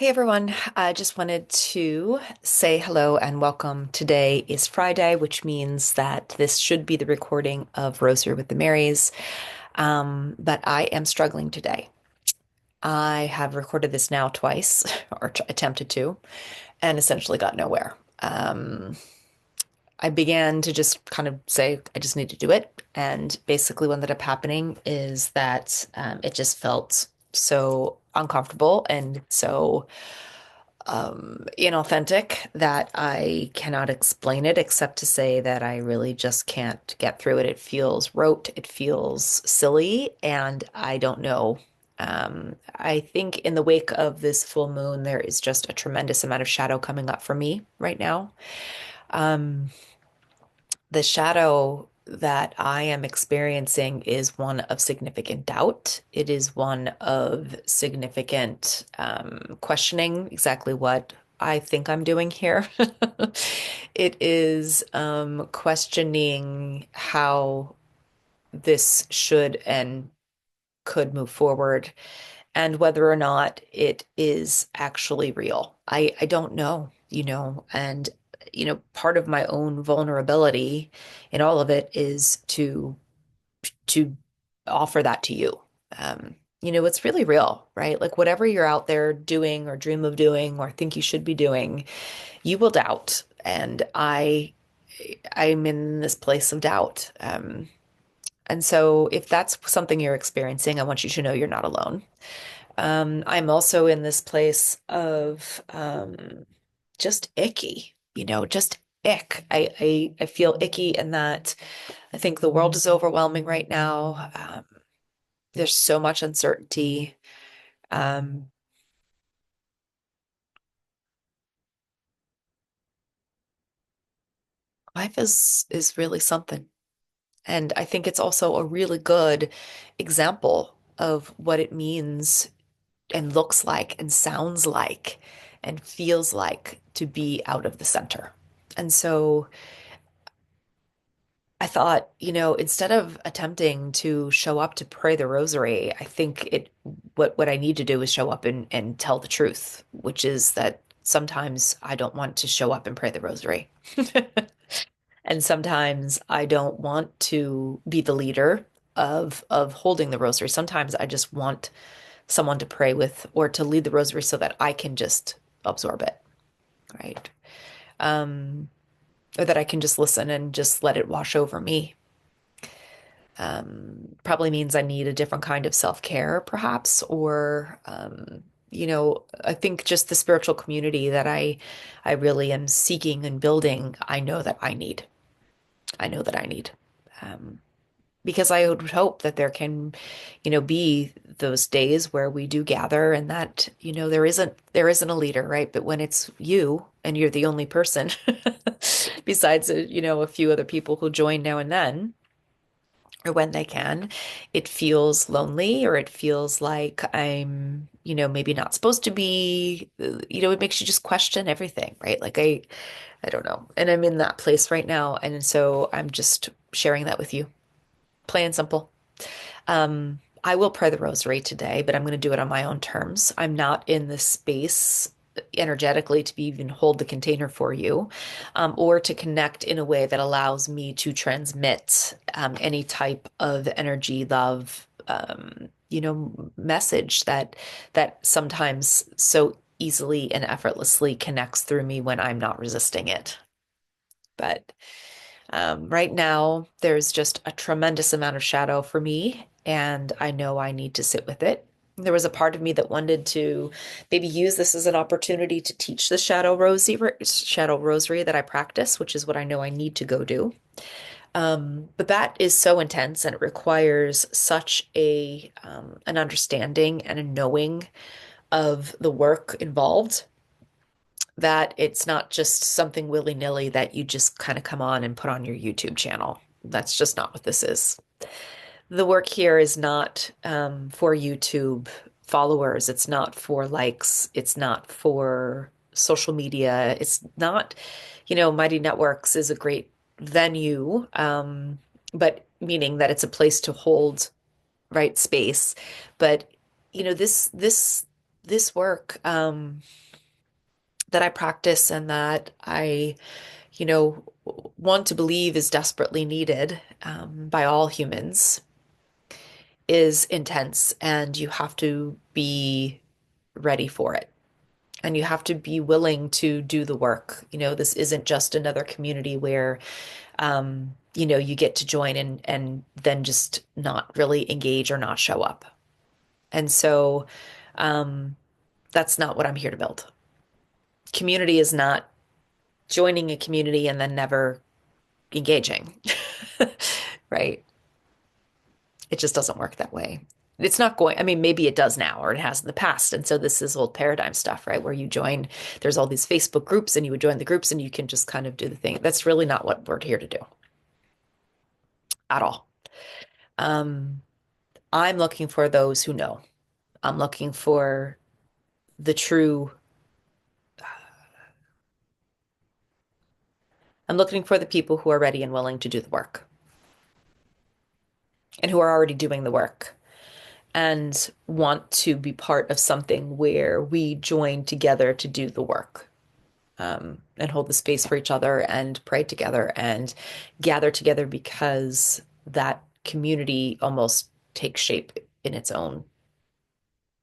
Hey everyone, I just wanted to say hello and welcome. Today is Friday, which means that this should be the recording of Rosary with the Marys. But I am struggling today. I have recorded this now twice, or attempted to, and essentially got nowhere. I began to just kind of say, I just need to do it. And basically, what ended up happening is that it just felt so uncomfortable and so inauthentic that I cannot explain it except to say that I really just can't get through it. It feels rote, it feels silly, and I don't know. I think in the wake of this full moon, there is just a tremendous amount of shadow coming up for me right now. Um, the shadow that I am experiencing is one of significant doubt. It is one of significant questioning exactly what I think I'm doing here. It is questioning how this should and could move forward and whether or not it is actually real. I don't know, and part of my own vulnerability in all of it is to offer that to you. It's really real, right? Like whatever you're out there doing or dream of doing or think you should be doing, you will doubt. And I'm in this place of doubt. And so if that's something you're experiencing, I want you to know you're not alone. I'm also in this place of just icky, just ick. I feel icky in that I think the world is overwhelming right now. There's so much uncertainty. Um, Life is really something. And I think it's also a really good example of what it means and looks like and sounds like and feels like to be out of the center. And so I thought, instead of attempting to show up to pray the rosary, I think what I need to do is show up and tell the truth, which is that sometimes I don't want to show up and pray the rosary. And sometimes I don't want to be the leader of holding the rosary. Sometimes I just want someone to pray with or to lead the rosary so that I can just absorb it, right? Um, or that I can just listen and just let it wash over me. Probably means I need a different kind of self-care, perhaps, or I think just the spiritual community that I really am seeking and building, I know that I need. I know that I need. Um, because I would hope that there can, be those days where we do gather and that, there isn't a leader, right? But when it's you and you're the only person besides, a few other people who join now and then, or when they can, it feels lonely or it feels like I'm, maybe not supposed to be, it makes you just question everything, right? Like I don't know. And I'm in that place right now. And so I'm just sharing that with you, plain and simple. I will pray the rosary today, but I'm going to do it on my own terms. I'm not in the space energetically to be even hold the container for you, or to connect in a way that allows me to transmit any type of energy, love, message that sometimes so easily and effortlessly connects through me when I'm not resisting it. But right now, there's just a tremendous amount of shadow for me, and I know I need to sit with it. There was a part of me that wanted to maybe use this as an opportunity to teach the shadow rosary that I practice, which is what I know I need to go do. But that is so intense, and it requires such a an understanding and a knowing of the work involved that it's not just something willy-nilly that you just kind of come on and put on your YouTube channel. That's just not what this is. The work here is not for YouTube followers. It's not for likes. It's not for social media. It's not, Mighty Networks is a great venue, but meaning that it's a place to hold right space. But this this work that I practice and that I, you know, want to believe is desperately needed by all humans is intense, and you have to be ready for it. And you have to be willing to do the work. This isn't just another community where, you get to join and then just not really engage or not show up. And so, um, that's not what I'm here to build. Community is not joining a community and then never engaging, right? It just doesn't work that way. It's not going, I mean, maybe it does now or it has in the past. And so this is old paradigm stuff, right? Where you join, there's all these Facebook groups and you would join the groups and you can just kind of do the thing. That's really not what we're here to do at all. Um, I'm looking for those who know. I'm looking for the true, I'm looking for the people who are ready and willing to do the work and who are already doing the work and want to be part of something where we join together to do the work, and hold the space for each other and pray together and gather together because that community almost takes shape in its own,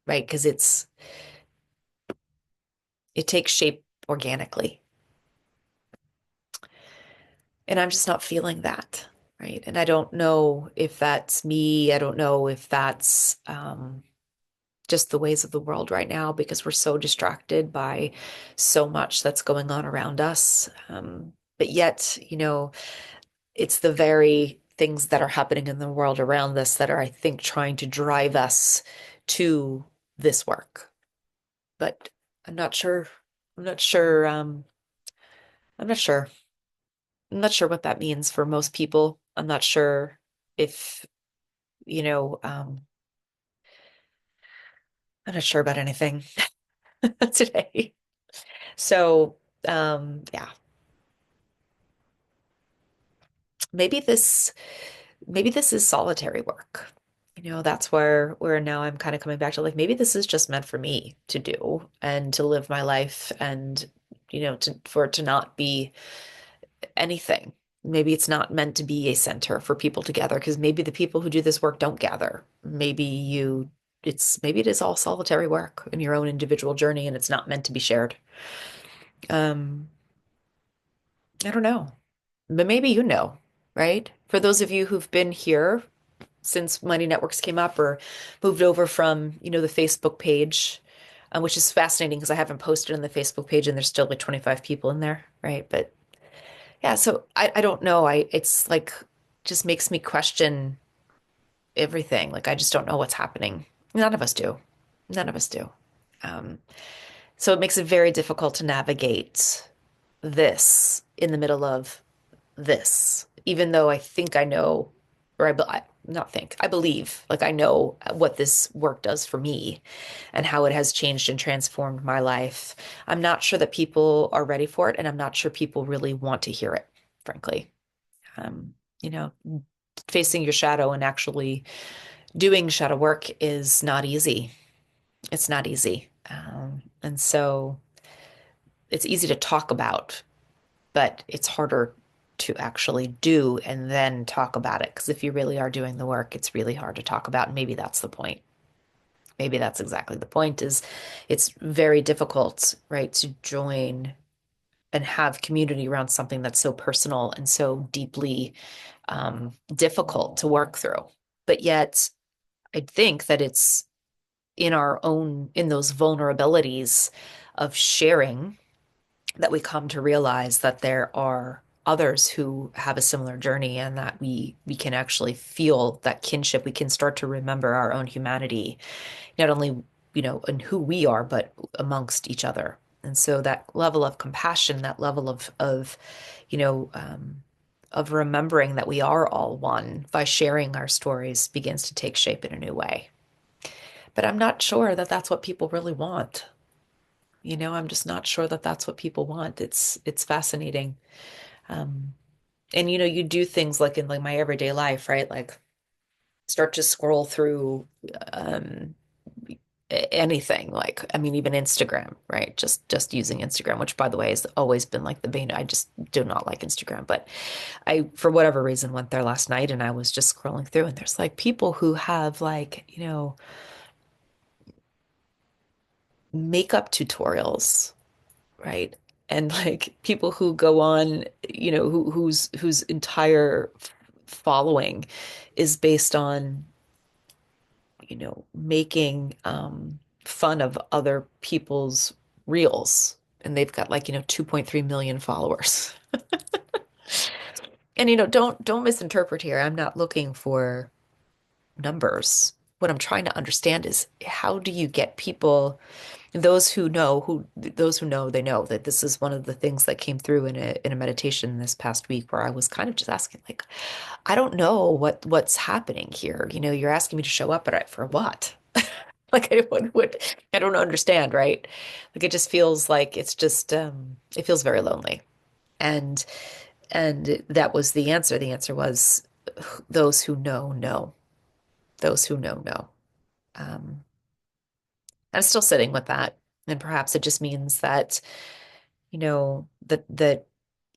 right? Because it takes shape organically. And I'm just not feeling that, right? And I don't know if that's me. I don't know if that's just the ways of the world right now because we're so distracted by so much that's going on around us. But yet, it's the very things that are happening in the world around us that are, I think, trying to drive us to this work. But I'm not sure. I'm not sure. I'm not sure. I'm not sure what that means for most people. I'm not sure if, you know, um, I'm not sure about anything today. So, yeah, maybe this maybe this is solitary work. That's where now I'm kind of coming back to, like, maybe this is just meant for me to do and to live my life and for it to not be anything. Maybe it's not meant to be a center for people to gather because maybe the people who do this work don't gather. Maybe it is all solitary work in your own individual journey and it's not meant to be shared. Um, I don't know. But maybe right? For those of you who've been here since Mighty Networks came up or moved over from, the Facebook page, which is fascinating because I haven't posted on the Facebook page and there's still like 25 people in there, right? But yeah, so I don't know. It's like just makes me question everything. Like I just don't know what's happening. None of us do. None of us do. Um, so it makes it very difficult to navigate this in the middle of this, even though I think I know, or not think, I believe, like I know what this work does for me and how it has changed and transformed my life. I'm not sure that people are ready for it, and I'm not sure people really want to hear it, frankly. Um, you know, Facing your shadow and actually doing shadow work is not easy. It's not easy. And so it's easy to talk about, but it's harder to actually do and then talk about it. Because if you really are doing the work, it's really hard to talk about. And maybe that's the point. Maybe that's exactly the point is it's very difficult, right, to join and have community around something that's so personal and so deeply difficult to work through. But yet, I think that it's in those vulnerabilities of sharing that we come to realize that there are others who have a similar journey and that we can actually feel that kinship. We can start to remember our own humanity, not only, in who we are, but amongst each other. And so that level of compassion, that level you know, um, of remembering that we are all one by sharing our stories begins to take shape in a new way. But I'm not sure that that's what people really want. I'm just not sure that that's what people want. It's fascinating. Um, and you do things like in like my everyday life, right? Like start to scroll through um anything like, I mean, even Instagram, right? Just using Instagram, which by the way has always been like the bane. I just do not like Instagram, but I, for whatever reason, went there last night and I was just scrolling through and there's like people who have like, makeup tutorials, right? And like people who go on, whose entire following is based on, making fun of other people's reels. And they've got like, 2.3 million followers. And don't misinterpret here. I'm not looking for numbers. What I'm trying to understand is how do you get people, those who know, they know that this is one of the things that came through in a meditation this past week where I was kind of just asking like, I don't know what's happening here. You're asking me to show up at for what? Like I don't understand, right? Like it just feels like it's just it feels very lonely. And and that was the answer. The answer was those who know know. Those who know know. Um, I'm still sitting with that. And perhaps it just means that, that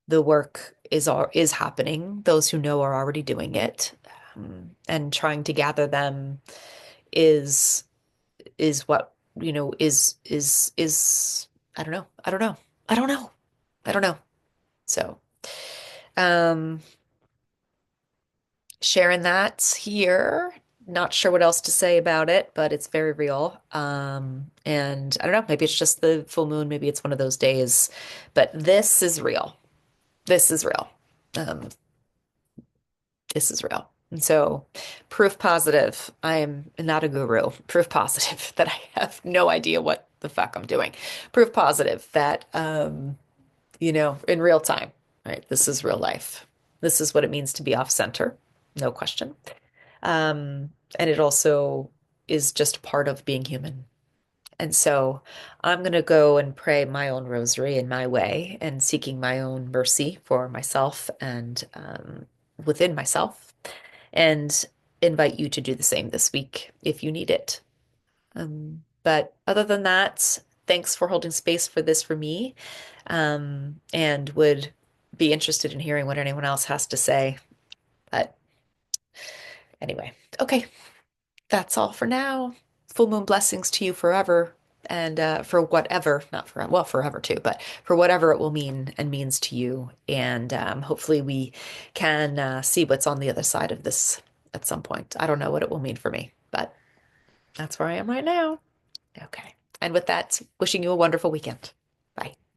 the work is happening. Those who know are already doing it. And trying to gather them is is what, is I don't know. I don't know. I don't know. I don't know. So, um, sharing that here. Not sure what else to say about it, but it's very real. And I don't know, maybe it's just the full moon, maybe it's one of those days, but this is real. This is real. Um, this is real. And so, proof positive, I am not a guru. Proof positive that I have no idea what the fuck I'm doing. Proof positive that, in real time, right? This is real life. This is what it means to be off center, no question. And it also is just part of being human. And so I'm going to go and pray my own rosary in my way and seeking my own mercy for myself and within myself, and invite you to do the same this week if you need it. But other than that, thanks for holding space for this for me, and would be interested in hearing what anyone else has to say. But anyway, okay. That's all for now. Full moon blessings to you forever and for whatever, not for, well, forever too, but for whatever it will mean and means to you. And hopefully we can see what's on the other side of this at some point. I don't know what it will mean for me, but that's where I am right now. Okay. And with that, wishing you a wonderful weekend.